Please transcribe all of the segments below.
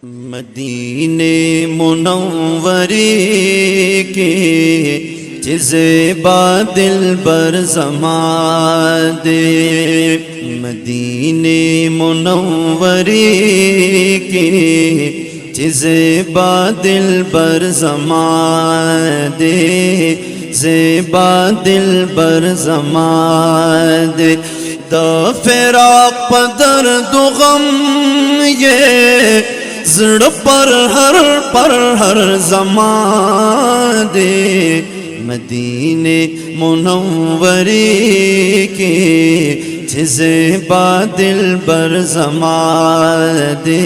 मदीने मुनव्वरे के जिसे बादिल बर ज़मादे। मदीने मुनव्वरे के जिसे बादिल बर ज़मादे, ज़ेबा दिल बर ज़मादे। द फ़िराक़ पदर दुग़म ये ज़ड़ पर हर ज़मादे। मदीने मुनव्वरे के जिसे बादिल बर ज़मादे,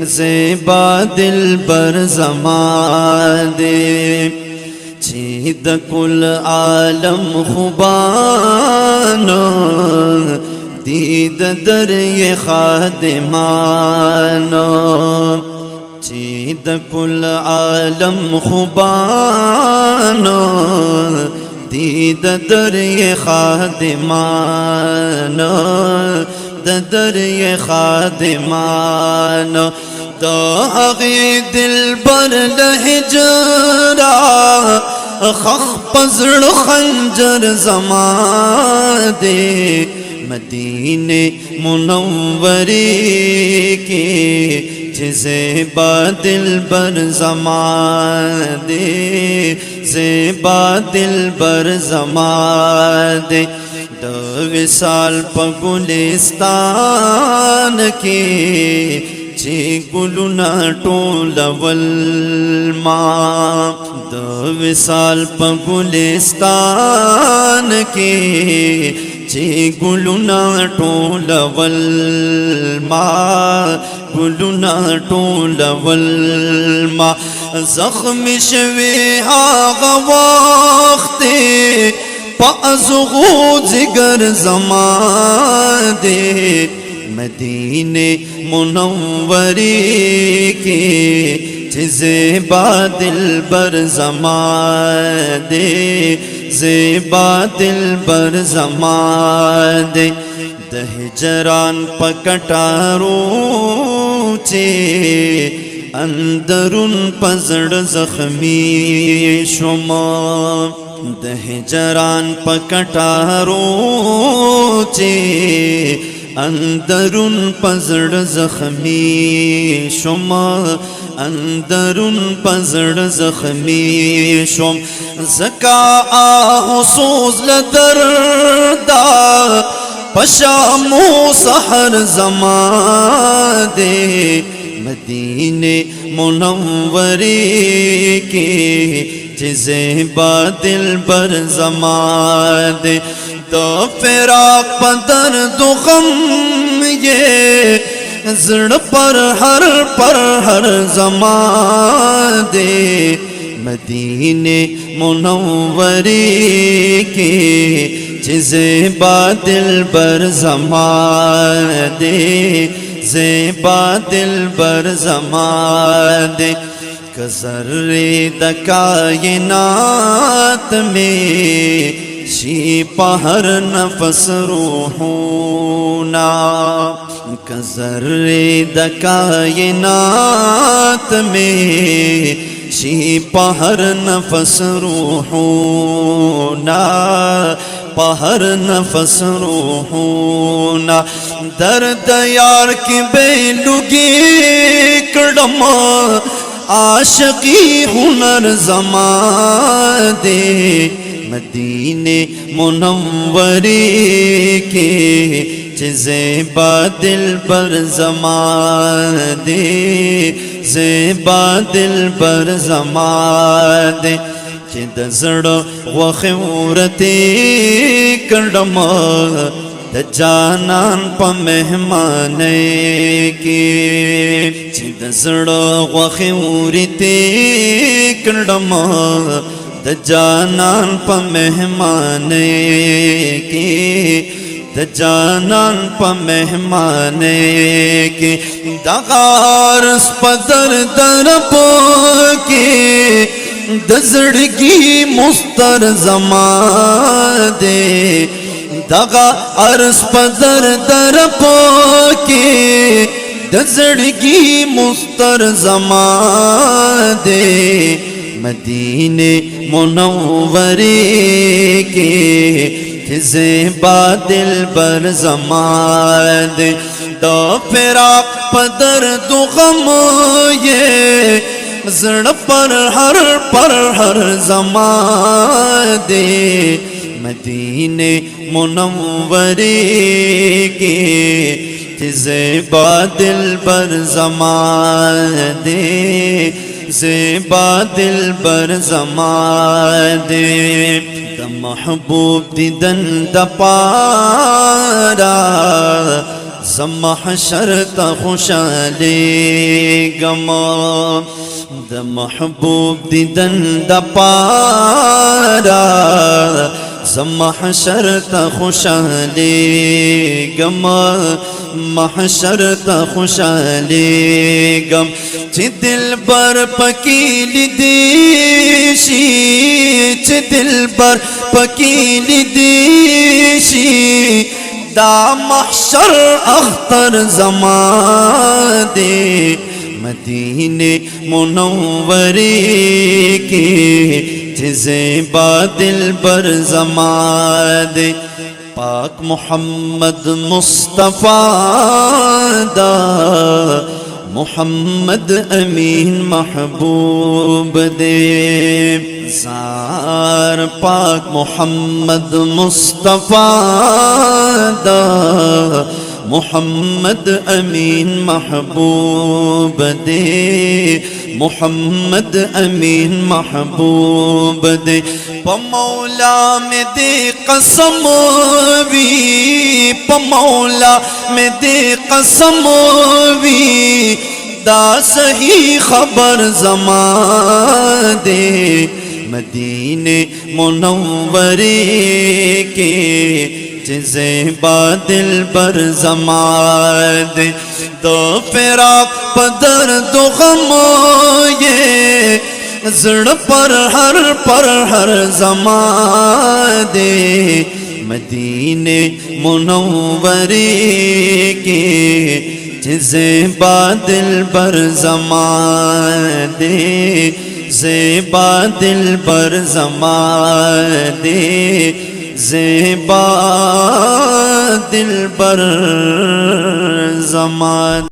ज़ेबा दिल बर ज़मादे। चीद कुल आलम खुबाना दीद दर ये खादिमाना। चीद कुल आलम खुबाना दीद दर ये खादिमाना, दर ये खादिमाना। तो हक़ी दिल बर लहजरा खख पज़ड़ खंजर ज़मादे। मदीने मुनव्वरे के जिसे बादिल बर ज़मादे, ज़ेबा दिल बर ज़मादे। दो विसाल पगुलिस्तान के चे गुलुना टोलवल माँ। दो विसाल पगुलिस्तान के चे गुलुना टोलवल माँ, गुलुना टोलवल माँ। ज़ख्म शवे आगा वक्ते पाज़ुगो जिगर ज़मादे। मदीने मुनव्वरे के जिसे बादिल बर ज़मादे, ज़ेबा दिल बर ज़मादे। दहजरान पकटारो चे अंदरुन पज़ड़ ज़ख्मी शुमा। दहजरान पकटारो चे अंदरुन पज़ड़ ज़ख्मी शुमा, अंदरुन पज़ड़ ज़ख्मी शुम। ज़का आहुसूस लदरदा पशामो सहर ज़मादे। मदीने मुनव्वरे के जिसे बादिल बर ज़मादे। तो फ़िराक़ पदर दुग़म ये ज़ड़ पर हर ज़मादे। मदीने मुनव्वरे के जिसे बादिल बर ज़मादे, ज़ेबा दिल बर ज़मादे। कज़र्रे द कायनात में शी पहर नफस रूहुना। कज़र्रे द कायनात में शी पहर नफस रूहुना, पहर नफस रूहुना। दर्द यार की बेलुगी कड़म आशिकी हुनर ज़मादे। मदीने मुनव्वरे के जिसे बादिल बर ज़मादे, ज़ेबा दिल बर ज़मादे। चिद ज़ड़ वख़ूरते कड़म द जानान प मेहमाने के। चिद ज़ड़ वख़ूरते कड़म द जानान प मेहमाने के, द जानान प मेहमाने के। दगारस पदर दरप के दज़ड़गी मुस्तर ज़मादे। दगा अर्स पदर दरप के दजड़गी मुस्तर जमा दे मदीने मुनव्वरे के ज़ेबा दिल बर ज़माद दो फिरा पदर दो गम ये ज़ड़ पर हर ज़मादे मदीने मुनव्वरे के ज़ेबा दिल बर ज़मादे ज़ेबा दिल बर ज़मादे महबूब दीदन दपारा ज़महशर खुशाले गमा द महबूब दीदन दपारा ज़महशर खुशाले गमा महशर खुशाले गम च दिल बर पकील देशी च दिल बर पकील देशी दा महशर अख्तर जमा दे मदीने मुनव्वरे के ज़ेबा दिल बर जमा दे पाक मोहम्मद मुस्तफ़ा दा मोहम्मद अमीन महबूब दे ज़ार पाक मोहम्मद मुस्तफ़ा दा मोहम्मद अमीन महबूब दे मोहम्मद अमीन महबूब दे पमौला में दे कसम भी पमौला में दे कसम भी दा सही खबर जमा दे मदीने मुनव्वरे के ज़ेबा दिल बर ज़माद दो फिरा पदर दो गम ये ज़ड़ पर हर ज़मादे मदीने मुनव्वरे के ज़ेबा दिल बर ज़मादे ज़ेबा दिल बर ज़मादे ज़ेबा दिल बर ज़मादे।